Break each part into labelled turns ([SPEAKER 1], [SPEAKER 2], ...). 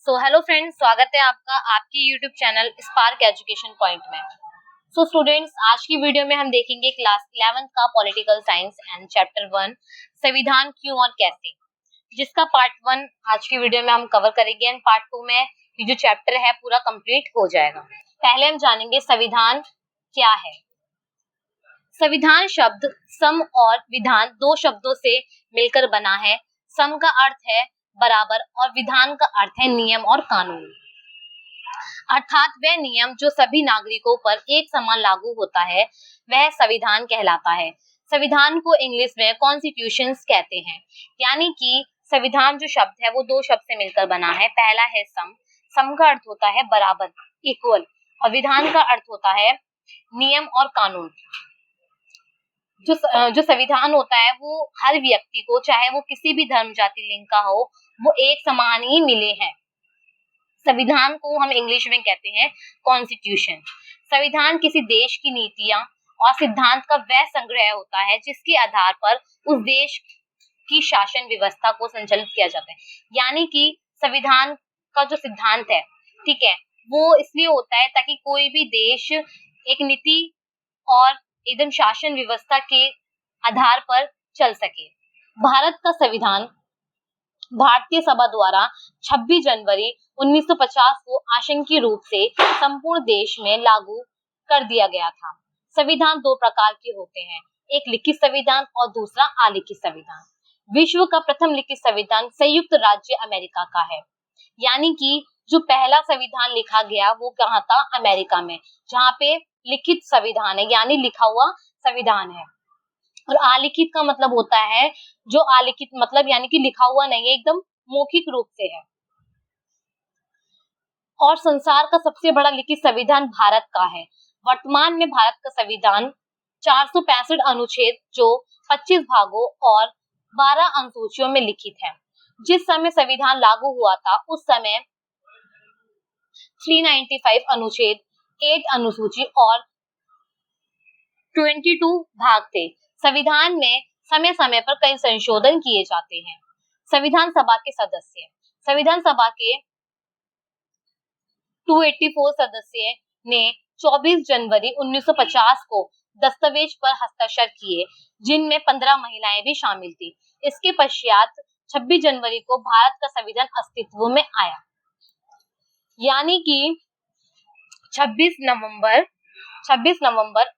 [SPEAKER 1] Hello friends, स्वागत है आपका आपकी YouTube channel spark education point में। स्टूडेंट्स, आज की वीडियो में हम देखेंगे क्लास 11th का पॉलिटिकल साइंस एंड चैप्टर 1 संविधान क्यों और कैसे, जिसका पार्ट 1 आज की वीडियो में हम कवर करेंगे एंड पार्ट 2 में ये जो चैप्टर है पूरा कंप्लीट हो जाएगा। पहले हम जानेंगे संविधान क्या है। संविधान शब्द सम और विधान दो शब्दों से मिलकर बना है। सम का अर्थ है बराबर और विधान का अर्थ है नियम और कानून, अर्थात वह नियम जो सभी नागरिकों पर एक समान लागू होता है वह संविधान कहलाता है। संविधान को इंग्लिश में कॉन्स्टिट्यूशंस कहते हैं। यानी कि संविधान जो शब्द है वो दो शब्द से मिलकर बना है। पहला है सम, सम का अर्थ होता है बराबर, इक्वल, और विधान का अर्थ होता है नियम और कानून। जो संविधान होता है वो हर व्यक्ति को, चाहे वो किसी भी धर्म जाति लिंग का हो, वो एक समान ही मिले हैं। संविधान को हम इंग्लिश में कहते हैं कॉन्स्टिट्यूशन। संविधान किसी देश की नीतियां और सिद्धांत का वह संग्रह होता है जिसके आधार पर उस देश की शासन व्यवस्था को संचालित किया जाता है। यानी कि संविधान का जो सिद्धांत है, ठीक है, वो इसलिए होता है ताकि कोई भी देश एक नीति और एकदम शासन व्यवस्था के आधार पर चल सके। भारत का संविधान भारतीय सभा द्वारा 26 जनवरी 1950 को आंशिक रूप से संपूर्ण देश में लागू कर दिया गया था। संविधान दो प्रकार के होते हैं, एक लिखित संविधान और दूसरा अलिखित संविधान। विश्व का प्रथम लिखित संविधान संयुक्त राज्य अमेरिका का है। यानी कि जो पहला संविधान लिखा गया वो कहाँ था? अमेरिका में, जहाँ पे लिखित संविधान है, यानी लिखा हुआ संविधान है। और अलिखित का मतलब होता है, जो अलिखित मतलब यानी कि लिखा हुआ नहीं है, एकदम मौखिक रूप से है। और संसार का सबसे बड़ा लिखित संविधान भारत का है। वर्तमान में भारत का संविधान 465 अनुच्छेद जो 25 भागों और 12 अनुसूचियों में लिखित है। जिस समय संविधान लागू हुआ था उस समय 395 अनुच्छेद, 8 अनुसूची और 22 भाग थे। संविधान में समय समय पर कई संशोधन किए जाते हैं। संविधान सभा के सदस्य, संविधान सभा के 284 सदस्य ने 24 जनवरी 1950 को दस्तावेज पर हस्ताक्षर किए, जिनमें 15 महिलाएं भी शामिल थी। इसके पश्चात 26 जनवरी को भारत का संविधान अस्तित्व में आया। यानी कि 26 नवंबर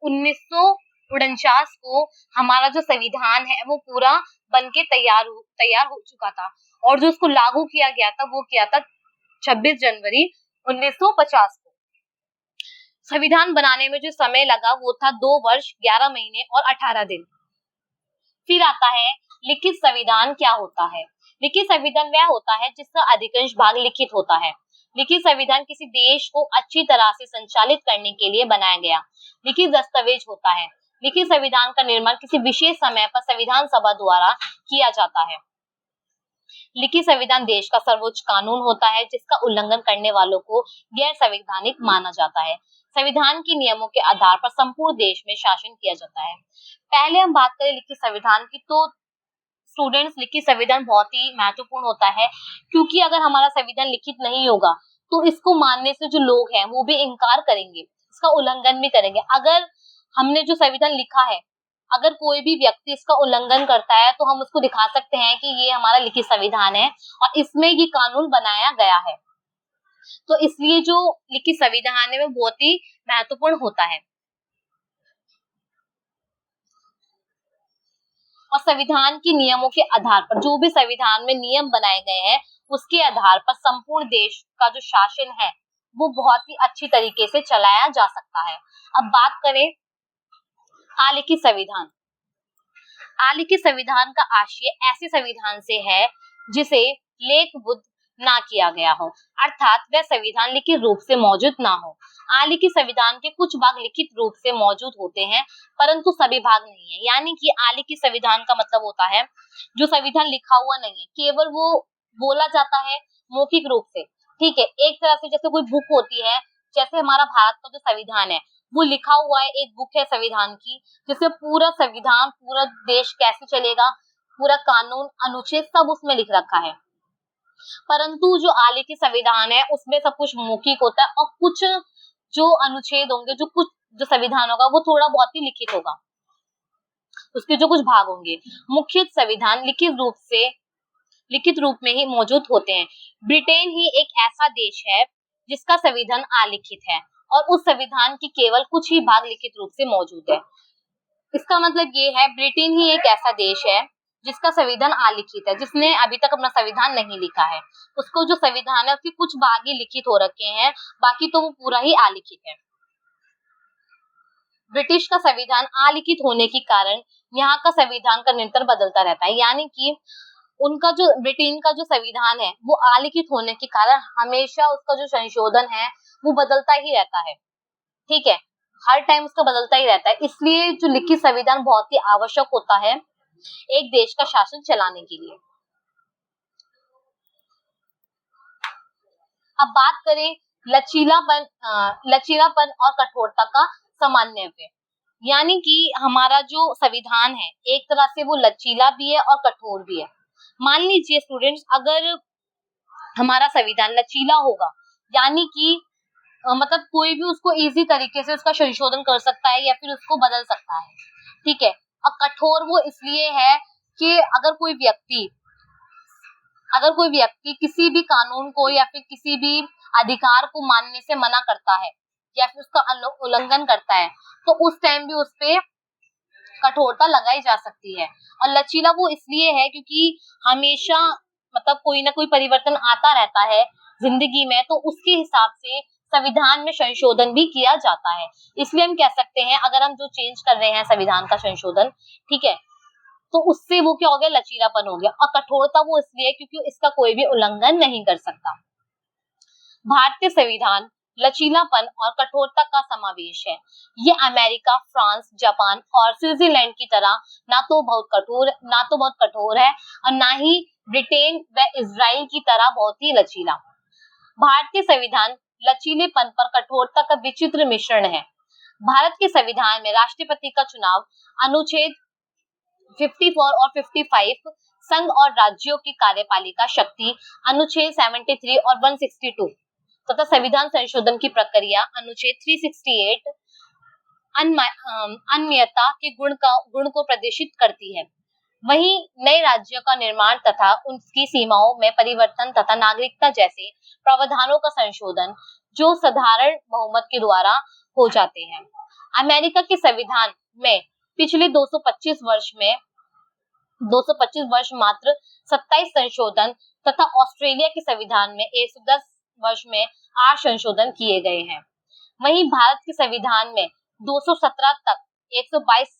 [SPEAKER 1] 1949 को हमारा जो संविधान है वो पूरा बनके तैयार हो चुका था, और जो उसको लागू किया गया था वो किया था 26 जनवरी 1950 को। संविधान बनाने में जो समय लगा वो था 2 वर्ष 11 महीने और 18 दिन। फिर आता है लिखित संविधान क्या होता है। लिखित संविधान वह होता है जिसका अधिकांश भाग लिखित होता है। लिखित संविधान किसी देश को अच्छी तरह से संचालित करने के लिए बनाया गया लिखित दस्तावेज होता है। लिखित संविधान का निर्माण किसी विशेष समय पर संविधान सभा द्वारा किया जाता है। लिखित संविधान देश का सर्वोच्च कानून होता है जिसका उल्लंघन करने वालों को गैर संवैधानिक माना जाता है। संविधान के नियमों के आधार पर संपूर्ण देश में शासन किया जाता है। पहले हम बात करें लिखित संविधान की, तो स्टूडेंट्स, लिखित संविधान बहुत ही महत्वपूर्ण होता है, क्योंकि अगर हमारा संविधान लिखित नहीं होगा तो इसको मानने से जो लोग हैं वो भी इनकार करेंगे, इसका उल्लंघन भी करेंगे। अगर हमने जो संविधान लिखा है, अगर कोई भी व्यक्ति इसका उल्लंघन करता है तो हम उसको दिखा सकते हैं कि ये हमारा लिखित संविधान है और इसमें ये कानून बनाया गया है। तो इसलिए जो लिखित संविधान है वो बहुत ही महत्वपूर्ण होता है। और संविधान के नियमों के आधार पर, जो भी संविधान में नियम बनाए गए हैं उसके आधार पर संपूर्ण देश का जो शासन है वो बहुत ही अच्छी तरीके से चलाया जा सकता है। अब बात करें अलिखित संविधान। अलिखित संविधान का आशय ऐसे संविधान से है जिसे लेखबद्ध ना किया गया हो, अर्थात वह संविधान लिखित रूप से मौजूद ना हो। अलिखित संविधान के कुछ भाग लिखित रूप से मौजूद होते हैं परंतु सभी भाग नहीं है। यानी कि अलिखित संविधान का मतलब होता है जो संविधान लिखा हुआ नहीं है, केवल वो बोला जाता है मौखिक रूप से, ठीक है। एक तरह से जैसे कोई बुक होती है, जैसे हमारा भारत का जो संविधान है वो लिखा हुआ है, एक बुक है संविधान की, जिसमें पूरा संविधान, पूरा देश कैसे चलेगा, पूरा कानून, अनुच्छेद सब उसमें लिख रखा है। परंतु जो आलिखित संविधान है उसमें सब कुछ मौखिक होता है और कुछ जो अनुच्छेद होंगे, जो संविधान होगा वो थोड़ा बहुत ही लिखित होगा, उसके जो कुछ भाग होंगे। मुख्य संविधान लिखित रूप में ही मौजूद होते हैं। ब्रिटेन ही एक ऐसा देश है जिसका संविधान अलिखित है और उस संविधान की केवल कुछ ही भाग लिखित रूप से मौजूद है। इसका मतलब ये है, ब्रिटेन ही एक ऐसा देश है जिसका संविधान अलिखित है, जिसने अभी तक अपना संविधान नहीं लिखा है। उसको जो संविधान है उसके कुछ भाग ही लिखित हो रखे हैं, बाकी तो वो पूरा ही अलिखित है। ब्रिटिश का संविधान अलिखित होने के कारण यहाँ का संविधान का निरंतर बदलता रहता है, यानी कि उनका जो ब्रिटेन का जो संविधान है वो अलिखित होने के कारण हमेशा उसका जो संशोधन है वो बदलता ही रहता है। ठीक है, हर टाइम उसका बदलता ही रहता है। इसलिए जो लिखित संविधान बहुत ही आवश्यक होता है एक देश का शासन चलाने के लिए। अब बात करें लचीलापन और कठोरता का समन्वय, यानी कि हमारा जो संविधान है एक तरह से वो लचीला भी है और कठोर भी है। मान लीजिए स्टूडेंट्स, अगर हमारा संविधान लचीला होगा यानी कि मतलब कोई भी उसको इजी तरीके से उसका संशोधन कर सकता है या फिर उसको बदल सकता है। ठीक है, और कठोर वो इसलिए है कि अगर कोई व्यक्ति किसी भी कानून को या फिर किसी भी अधिकार को मानने से मना करता है या फिर उसका उल्लंघन करता है तो उस टाइम भी उस पे कठोरता लगाई जा सकती है। और लचीला वो इसलिए है क्योंकि हमेशा मतलब कोई ना कोई परिवर्तन आता रहता है जिंदगी में, तो उसके हिसाब से संविधान में संशोधन भी किया जाता है। इसलिए हम कह सकते हैं अगर हम जो चेंज कर रहे हैं संविधान का संशोधन, ठीक है, तो उससे वो क्या हो गया, लचीलापन हो गया। और कठोरता वो इसलिए क्योंकि इसका कोई भी उल्लंघन नहीं कर सकता। भारतीय संविधान लचीलापन और कठोरता का समावेश है। ये अमेरिका, फ्रांस, जापान और स्विट्जरलैंड की तरह ना तो बहुत कठोर है और ना ही ब्रिटेन व इजराइल की तरह बहुत ही लचीला। भारतीय संविधान लचीलेपन पर कठोरता का विचित्र मिश्रण है। भारत के संविधान में राष्ट्रपति का चुनाव अनुच्छेद 54 और 55, संघ और राज्यों की कार्यपालिका शक्ति अनुच्छेद 73 और 162 तथा संविधान संशोधन की प्रक्रिया अनुच्छेद 368 अनम्यता के गुण को प्रदर्शित करती है। वहीं नए राज्यों का निर्माण तथा उनकी सीमाओं में परिवर्तन तथा नागरिकता जैसे प्रावधानों का संशोधन जो साधारण बहुमत के द्वारा हो जाते हैं। अमेरिका के संविधान में पिछले 225 वर्ष मात्र 27 संशोधन तथा ऑस्ट्रेलिया के संविधान में 110 वर्ष में 8 संशोधन किए गए हैं। वहीं भारत के संविधान में 217 तक 122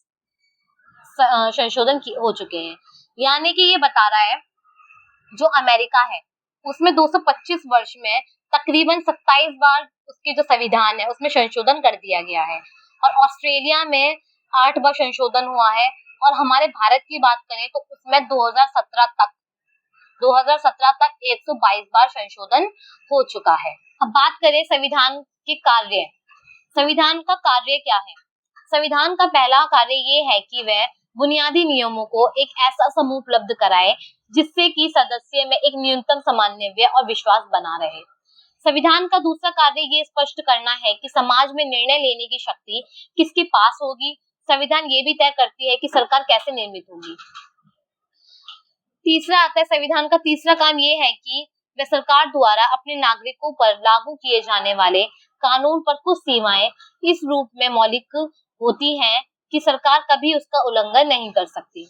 [SPEAKER 1] संशोधन हो चुके हैं। यानी कि ये बता रहा है जो अमेरिका है उसमें 225 वर्ष में तकरीबन 27 बार उसके जो संविधान है उसमें संशोधन कर दिया गया है और ऑस्ट्रेलिया में 8 बार संशोधन हुआ है। और हमारे भारत की बात करें तो उसमें 2017 तक 122 बार संशोधन हो चुका है। अब बात करें संविधान के कार्य। संविधान का कार्य क्या है? संविधान का पहला कार्य ये है कि वह बुनियादी नियमों को एक ऐसा समूह उपलब्ध कराए जिससे कि सदस्य में एक न्यूनतम समन्वय और विश्वास बना रहे। संविधान का दूसरा कार्य ये स्पष्ट करना है कि समाज में निर्णय लेने की शक्ति किसके पास होगी। संविधान ये भी तय करती है कि सरकार कैसे निर्मित होगी। तीसरा आता है, संविधान का तीसरा काम ये है कि वह सरकार द्वारा अपने नागरिकों पर लागू किए जाने वाले कानून पर कुछ सीमाएं इस रूप में मौलिक होती हैं कि सरकार कभी उसका उल्लंघन नहीं कर सकती।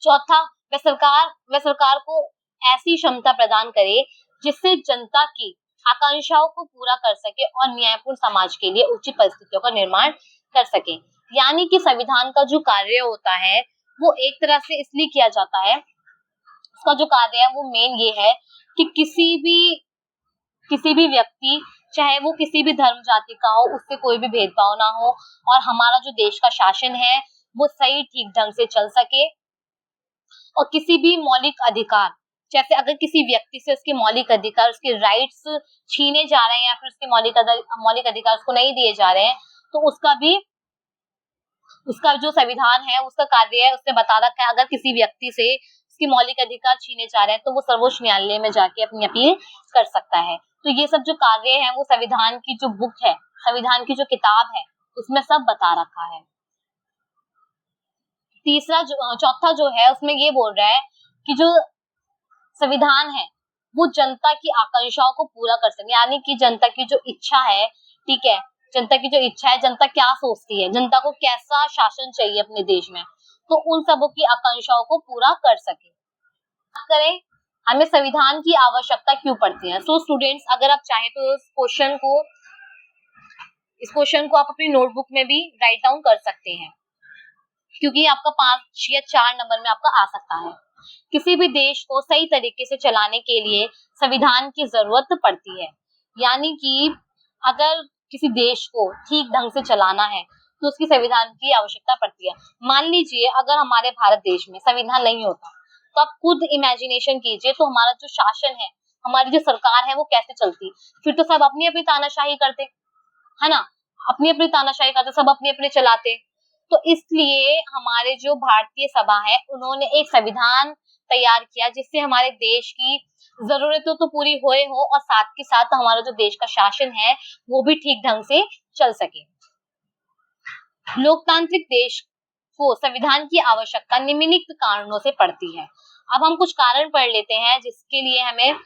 [SPEAKER 1] चौथा, वह सरकार को ऐसी क्षमता प्रदान करे जिससे जनता की आकांक्षाओं को पूरा कर सके और न्यायपूर्ण समाज के लिए उचित परिस्थितियों का निर्माण कर सके। यानी कि संविधान का जो कार्य होता है वो एक तरह से इसलिए किया जाता है, उसका जो कार्य है वो मेन ये है कि किसी भी व्यक्ति चाहे वो किसी भी धर्म जाति का हो उससे कोई भी भेदभाव ना हो और हमारा जो देश का शासन है वो सही ठीक ढंग से चल सके। और किसी भी मौलिक अधिकार, जैसे अगर किसी व्यक्ति से उसके मौलिक अधिकार, उसके राइट्स छीने जा रहे हैं या फिर उसके मौलिक अधिकार उसको नहीं दिए जा रहे हैं तो उसका जो संविधान है उसका कार्य है, उसने बता रखा है अगर किसी व्यक्ति से जिसके मौलिक अधिकार छीने जा रहे हैं तो वो सर्वोच्च न्यायालय में जाके अपनी अपील कर सकता है। तो ये सब जो कार्य है वो संविधान की जो बुक है, संविधान की जो किताब है, उसमें सब बता रखा है। चौथा जो है उसमें ये बोल रहा है कि जो संविधान है वो जनता की आकांक्षाओं को पूरा कर सके, यानी कि जनता की जो इच्छा है, ठीक है, जनता की जो इच्छा है, जनता क्या सोचती है, जनता को कैसा शासन चाहिए अपने देश में, तो उन सबों की आकांक्षाओं को पूरा कर सके। बात करें हमें संविधान की आवश्यकता क्यों पड़ती है, तो स्टूडेंट्स अगर आप चाहें तो इस क्वेश्चन को आप अपनी नोटबुक में भी राइट डाउन कर सकते हैं, क्योंकि आपका 5 या 4 नंबर में आपका आ सकता है। किसी भी देश को सही तरीके से चलाने के लिए संविधान की जरूरत पड़ती है, यानी कि अगर किसी देश को ठीक ढंग से चलाना है तो उसकी संविधान की आवश्यकता पड़ती है। मान लीजिए अगर हमारे भारत देश में संविधान नहीं होता तो आप खुद इमेजिनेशन कीजिए, तो हमारा जो शासन है, हमारी जो सरकार है वो कैसे चलती। फिर तो सब अपनी अपनी तानाशाही करते, है ना, अपनी अपनी तानाशाही करते, सब अपने अपने चलाते। तो इसलिए हमारे जो भारतीय सभा है उन्होंने एक संविधान तैयार किया जिससे हमारे देश की जरूरतें तो पूरी होए हो और साथ के साथ हमारा जो देश का शासन है वो भी ठीक ढंग से चल सके। लोकतांत्रिक देश को संविधान की आवश्यकता निम्नलिखित कारणों से पड़ती है। अब हम कुछ कारण पढ़ लेते हैं जिसके लिए हमें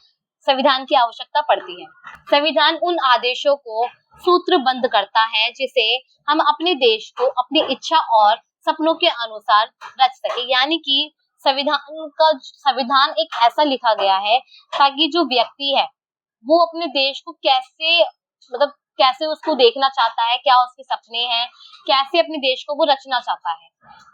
[SPEAKER 1] संविधान की आवश्यकता पड़ती है। संविधान उन आदेशों को सूत्रबद्ध करता है जिसे हम अपने देश को अपनी इच्छा और सपनों के अनुसार रच सके, यानी कि संविधान एक ऐसा लिखा गया है ताकि जो व्यक्ति है वो अपने देश को कैसे उसको देखना चाहता है, क्या उसके सपने हैं, कैसे अपने देश को वो रचना चाहता है,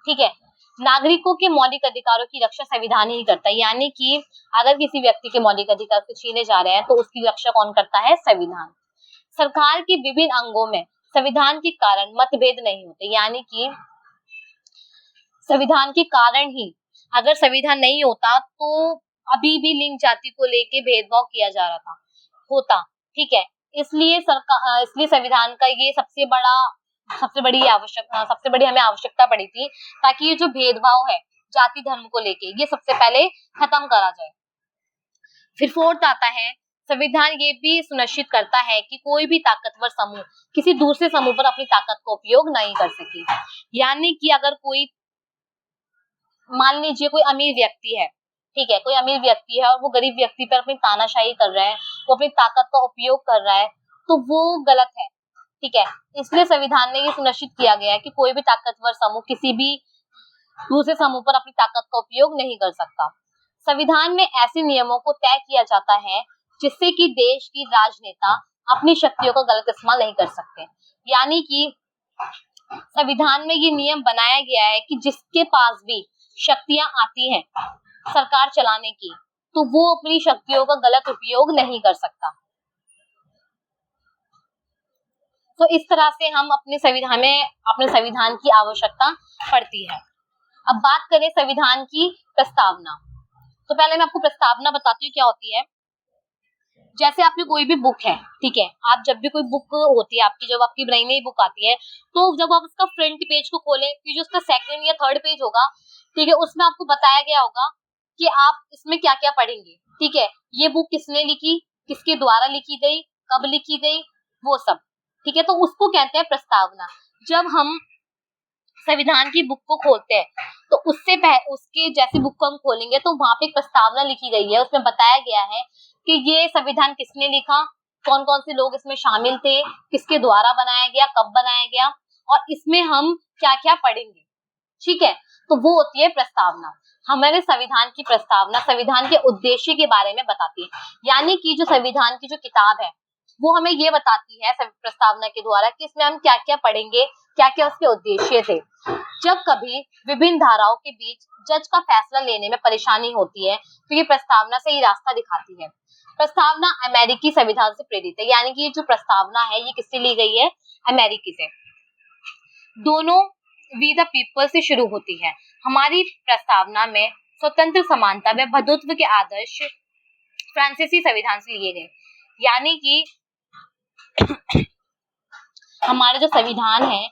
[SPEAKER 1] ठीक है। नागरिकों के मौलिक अधिकारों की रक्षा संविधान ही करता है, यानी कि अगर किसी व्यक्ति के मौलिक अधिकार को छीने जा रहे हैं तो उसकी रक्षा कौन करता है, संविधान। सरकार के विभिन्न अंगों में संविधान के कारण मतभेद नहीं होते, यानी कि संविधान के कारण ही अगर संविधान नहीं होता तो अभी भी लिंग जाति को लेके भेदभाव किया जा रहा होता, ठीक है। इसलिए संविधान का ये सबसे बड़ी हमें आवश्यकता पड़ी थी, ताकि ये जो भेदभाव है जाति धर्म को लेके ये सबसे पहले खत्म करा जाए। फिर 4th आता है, संविधान ये भी सुनिश्चित करता है कि कोई भी ताकतवर समूह किसी दूसरे समूह पर अपनी ताकत का उपयोग नहीं कर सके, यानी कि अगर कोई, मान लीजिए कोई अमीर व्यक्ति है, ठीक है, कोई अमीर व्यक्ति है और वो गरीब व्यक्ति पर अपनी तानाशाही कर रहा है, वो अपनी ताकत का उपयोग कर रहा है, तो वो गलत है, ठीक है। इसलिए संविधान में ये सुनिश्चित किया गया है कि कोई भी ताकतवर समूह किसी भी दूसरे समूह पर अपनी ताकत का उपयोग नहीं कर सकता। संविधान में ऐसे नियमों को तय किया जाता है जिससे कि देश की राजनेता अपनी शक्तियों का गलत इस्तेमाल नहीं कर सकते, यानी कि संविधान में ये नियम बनाया गया है कि जिसके पास भी शक्तियां आती हैं सरकार चलाने की, तो वो अपनी शक्तियों का गलत उपयोग नहीं कर सकता। तो इस तरह से हम अपने संविधान की आवश्यकता पड़ती है। अब बात करें संविधान की प्रस्तावना, तो पहले मैं आपको प्रस्तावना बताती हूँ क्या होती है। जैसे आपकी कोई भी बुक है, ठीक है, आप जब भी कोई बुक होती है आपकी, जब आपकी नई नई बुक आती है, तो जब आप उसका फ्रंट पेज को खोलें, फिर जो उसका 2nd या 3rd पेज होगा, ठीक है, उसमें आपको बताया गया होगा कि आप इसमें क्या क्या पढ़ेंगे, ठीक है, ये बुक किसने लिखी, किसके द्वारा लिखी गई, कब लिखी गई, वो सब, ठीक है। तो उसको कहते हैं प्रस्तावना। जब हम संविधान की बुक को खोलते हैं तो उसके जैसी बुक को हम खोलेंगे तो वहां पे एक प्रस्तावना लिखी गई है, उसमें बताया गया है कि ये संविधान किसने लिखा, कौन कौन से लोग इसमें शामिल थे, किसके द्वारा बनाया गया, कब बनाया गया, और इसमें हम क्या क्या पढ़ेंगे, ठीक है। तो वो होती है प्रस्तावना। हमारे संविधान की प्रस्तावना संविधान के उद्देश्य के बारे में बताती है, यानी कि जो संविधान की जो किताब है वो हमें ये बताती है प्रस्तावना के द्वारा कि इसमें हम क्या क्या पढ़ेंगे, क्या क्या उसके उद्देश्य थे। जब कभी विभिन्न धाराओं के बीच जज का फैसला लेने में परेशानी होती है तो ये प्रस्तावना से ही रास्ता दिखाती है। प्रस्तावना अमेरिकी संविधान से प्रेरित है, यानी कि ये जो प्रस्तावना है ये किससे ली गई है, अमेरिकी से। दोनों वी द पीपल से शुरू होती है। हमारी प्रस्तावना में स्वतंत्र, समानता व बंधुत्व के आदर्श फ्रांसीसी संविधान से लिए गए, यानी कि हमारा जो संविधान है,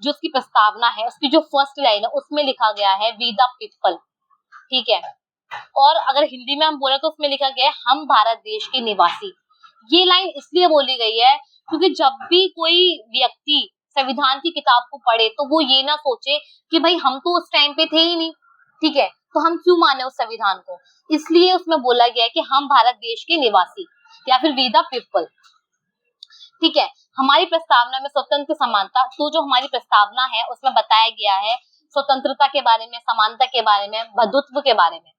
[SPEAKER 1] जो उसकी प्रस्तावना है, उसकी जो फर्स्ट लाइन है उसमें लिखा गया है वी द पीपल, ठीक है। और अगर हिंदी में हम बोले तो उसमें लिखा गया है हम भारत देश के निवासी। ये लाइन इसलिए बोली गई है क्योंकि जब भी कोई व्यक्ति संविधान की किताब को पढ़े तो वो ये ना सोचे कि भाई हम तो उस टाइम पे थे ही नहीं, ठीक है, तो हम क्यों माने उस संविधान को। इसलिए उसमें बोला गया है कि हम भारत देश के निवासी या फिर वी द पीपल, ठीक है। हमारी प्रस्तावना में स्वतंत्र समानता, तो जो हमारी प्रस्तावना है उसमें बताया गया है स्वतंत्रता के बारे में, समानता के बारे में, बंधुत्व के बारे में,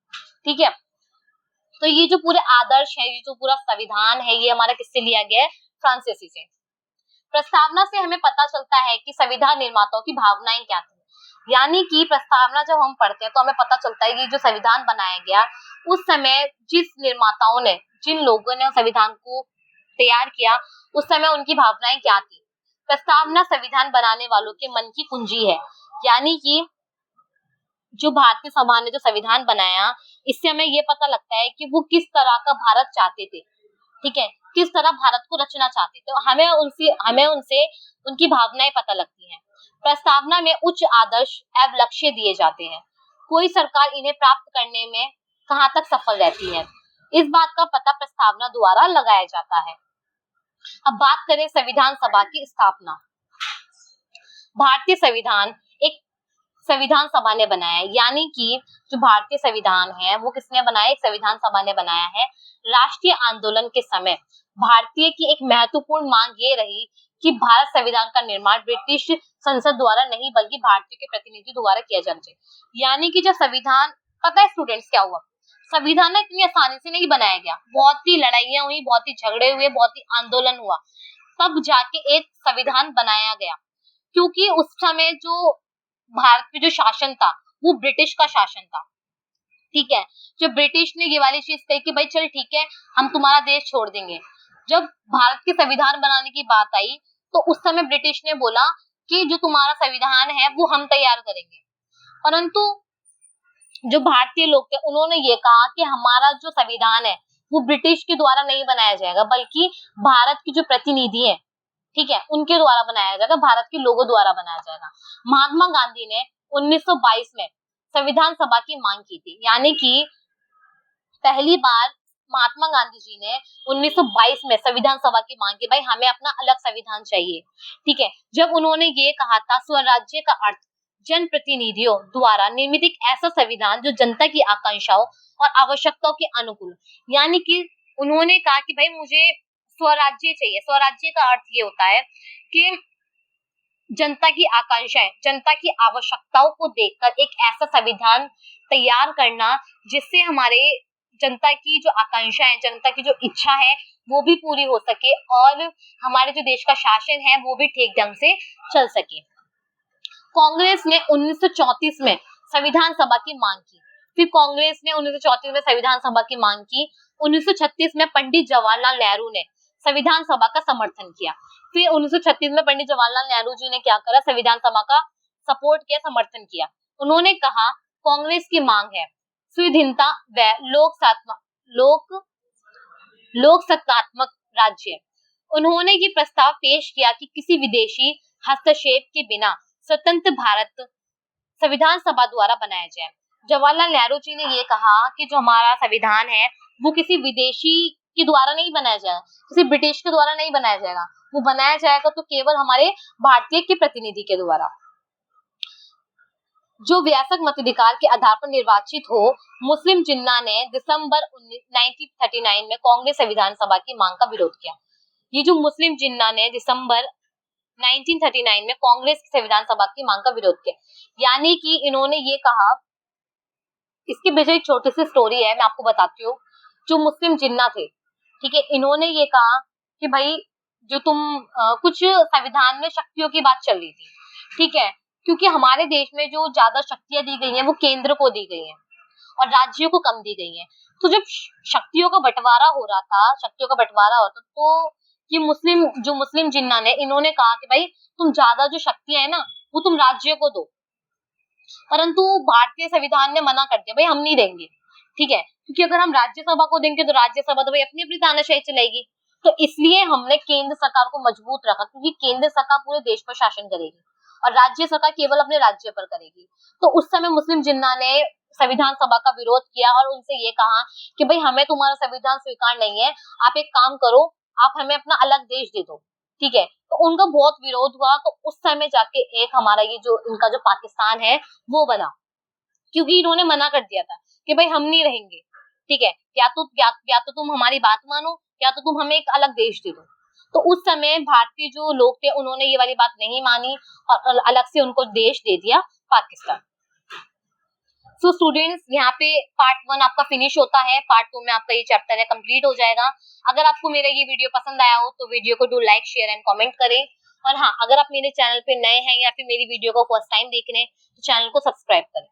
[SPEAKER 1] ठीक है। तो ये जो पूरे आदर्श है, ये जो पूरा संविधान है, ये हमारा किससे लिया गया है, फ्रांसीसी से। प्रस्तावना से हमें पता चलता है कि संविधान निर्माताओं की भावनाएं क्या थी। यानी कि प्रस्तावना जब हम पढ़ते हैं तो हमें पता चलता है कि जो संविधान बनाया गया उस समय जिस निर्माताओं ने, जिन लोगों ने संविधान को तैयार किया, उस समय उनकी भावनाएं क्या थी। प्रस्तावना संविधान बनाने वालों के मन की कुंजी है। यानी कि जो भारतीय सभा ने जो संविधान बनाया, इससे हमें ये पता लगता है कि वो किस तरह का भारत चाहते थे, ठीक है, किस तरह भारत को रचना चाहते थे। हमें उनसे उनकी भावनाएं पता लगती हैं। प्रस्तावना में उच्च आदर्श एवं लक्ष्य दिए जाते हैं। कोई सरकार इन्हें प्राप्त करने में कहाँ तक सफल रहती है, इस बात का पता प्रस्तावना द्वारा लगाया जाता है। अब बात करें संविधान सभा की स्थापना। भारतीय संविधान एक संविधान सभा ने बनाया है। यानी कि जो भारतीय संविधान है वो किसने बनाया, एक संविधान सभा ने बनाया है। राष्ट्रीय आंदोलन के समय भारतीय की एक महत्वपूर्ण मांग ये रही कि भारत संविधान का निर्माण ब्रिटिश संसद द्वारा नहीं बल्कि भारतीय के प्रतिनिधि द्वारा किया जाना चाहिए। यानी कि जब संविधान, पता है स्टूडेंट्स क्या हुआ, संविधान ना इतनी आसानी से नहीं बनाया गया, बहुत ही लड़ाइयां हुई, बहुत ही झगड़े हुए, बहुत ही आंदोलन हुआ, तब जाके एक संविधान बनाया गया। क्योंकि उस समय जो भारत पे जो शासन था वो ब्रिटिश का शासन था, ठीक है। जब ब्रिटिश ने ये वाली चीज कही कि भाई चल ठीक है हम तुम्हारा देश छोड़ देंगे, जब भारत के संविधान बनाने की बात आई तो उस समय ब्रिटिश ने बोला कि जो तुम्हारा संविधान है वो हम तैयार करेंगे। परंतु जो भारतीय लोग थे उन्होंने ये कहा कि हमारा जो संविधान है वो ब्रिटिश के द्वारा नहीं बनाया जाएगा बल्कि भारत की जो प्रतिनिधि है, ठीक है, उनके द्वारा बनाया जाएगा, भारत के लोगों द्वारा बनाया जाएगा। महात्मा गांधी ने 1922 में संविधान सभा की मांग की थी। यानी कि पहली बार महात्मा गांधी जी ने 1922 में संविधान सभा की मांग की, भाई हमें अपना अलग संविधान चाहिए, ठीक है। जब उन्होंने ये कहा था स्वराज्य का अर्थ जन प्रतिनिधियों द्वारा निर्मित एक ऐसा संविधान जो जनता की आकांक्षाओं और आवश्यकताओं के अनुकूल। यानी कि उन्होंने कहा कि भाई मुझे स्वराज्य चाहिए। स्वराज्य का अर्थ ये होता है कि जनता की आकांक्षाएं, जनता की आवश्यकताओं को देखकर एक ऐसा संविधान तैयार करना जिससे हमारे जनता की जो आकांक्षाएं, जनता की जो इच्छा है वो भी पूरी हो सके और हमारे जो देश का शासन है वो भी ठीक ढंग से चल सके। कांग्रेस ने 1934 में संविधान सभा की मांग की। फिर कांग्रेस ने 1934 में संविधान सभा की मांग की। 1936 में पंडित जवाहरलाल नेहरू ने संविधान सभा का समर्थन किया। फिर 1936 में पंडित जवाहरलाल नेहरू जी ने क्या करा, संविधान सभा का सपोर्ट किया, समर्थन किया। उन्होंने कहा कांग्रेस की मांग है सुविधिनता व लोकसत्तात्मक राज्य। उन्होंने ये प्रस्ताव पेश किया कि किसी विदेशी हस्तक्षेप के बिना स्वतंत्र भारत संविधान सभा द्वारा बनाया जाए। जवाहरलाल नेहरू जी ने ये कहा कि जो हमारा संविधान है वो किसी विदेशी के द्वारा नहीं बनाया जाएगा, किसी ब्रिटिश के द्वारा नहीं बनाया जाएगा, वो बनाया जाएगा तो केवल हमारे भारतीय के प्रतिनिधि के द्वारा जो वयस्क मताधिकार के आधार पर निर्वाचित हो। मुस्लिम जिन्ना ने दिसंबर 1939 में कांग्रेस संविधान सभा की मांग का विरोध किया। ये जो मुस्लिम जिन्ना ने दिसंबर 1939 में कांग्रेस की संविधान सभा की मांग का विरोध किया। यानी कि इन्होंने ये कहा, इसके पीछे एक छोटी सी स्टोरी है, मैं आपको बताती हूँ। जो मुस्लिम जिन्ना थे, ठीक है, इन्होंने ये कहा कि भाई जो तुम कुछ संविधान में शक्तियों की बात चल रही थी, ठीक है, क्योंकि हमारे देश में जो ज्यादा शक्तियां दी गई हैं वो केंद्र को दी गई हैं और राज्यों को कम दी गई हैं। तो जब शक्तियों का बंटवारा हो रहा था, तो ये मुस्लिम जिन्ना ने इन्होंने कहा कि भाई तुम ज्यादा जो शक्तियां है ना वो तुम राज्यों को दो। परंतु भारतीय संविधान ने मना कर दिया, भाई हम नहीं देंगे, ठीक है, क्योंकि अगर हम राज्यसभा को देंगे तो राज्यसभा तो भाई अपनी अपनी तानाशाही चलाएगी। तो इसलिए हमने केंद्र सरकार को मजबूत रखा, क्योंकि केंद्र सरकार पूरे देश पर शासन करेगी और राज्य सरकार केवल अपने राज्य पर करेगी। तो उस समय मुस्लिम जिन्ना ने संविधान सभा का विरोध किया और उनसे ये कहा कि भाई हमें तुम्हारा संविधान स्वीकार नहीं है, आप एक काम करो, आप हमें अपना अलग देश दे दो, ठीक है। तो उनका बहुत विरोध हुआ, तो उस समय जाके एक हमारा ये जो इनका जो पाकिस्तान है वो बना, क्योंकि इन्होंने मना कर दिया था कि भाई हम नहीं रहेंगे, ठीक है, या तो तुम हमारी बात मानो या तो तुम हमें एक अलग देश दे दो। तो उस समय भारतीय जो लोग थे उन्होंने ये वाली बात नहीं मानी और अलग से उनको देश दे दिया पाकिस्तान। सो स्टूडेंट्स, यहाँ पे पार्ट 1 आपका फिनिश होता है, पार्ट 2 में आपका ये चैप्टर है कंप्लीट हो जाएगा। अगर आपको मेरा ये वीडियो पसंद आया हो तो वीडियो को do like, share and comment करें। और हाँ, अगर आप मेरे चैनल पे नए हैं या फिर मेरी वीडियो को फर्स्ट टाइम देख रहे हैं तो चैनल को सब्सक्राइब करें।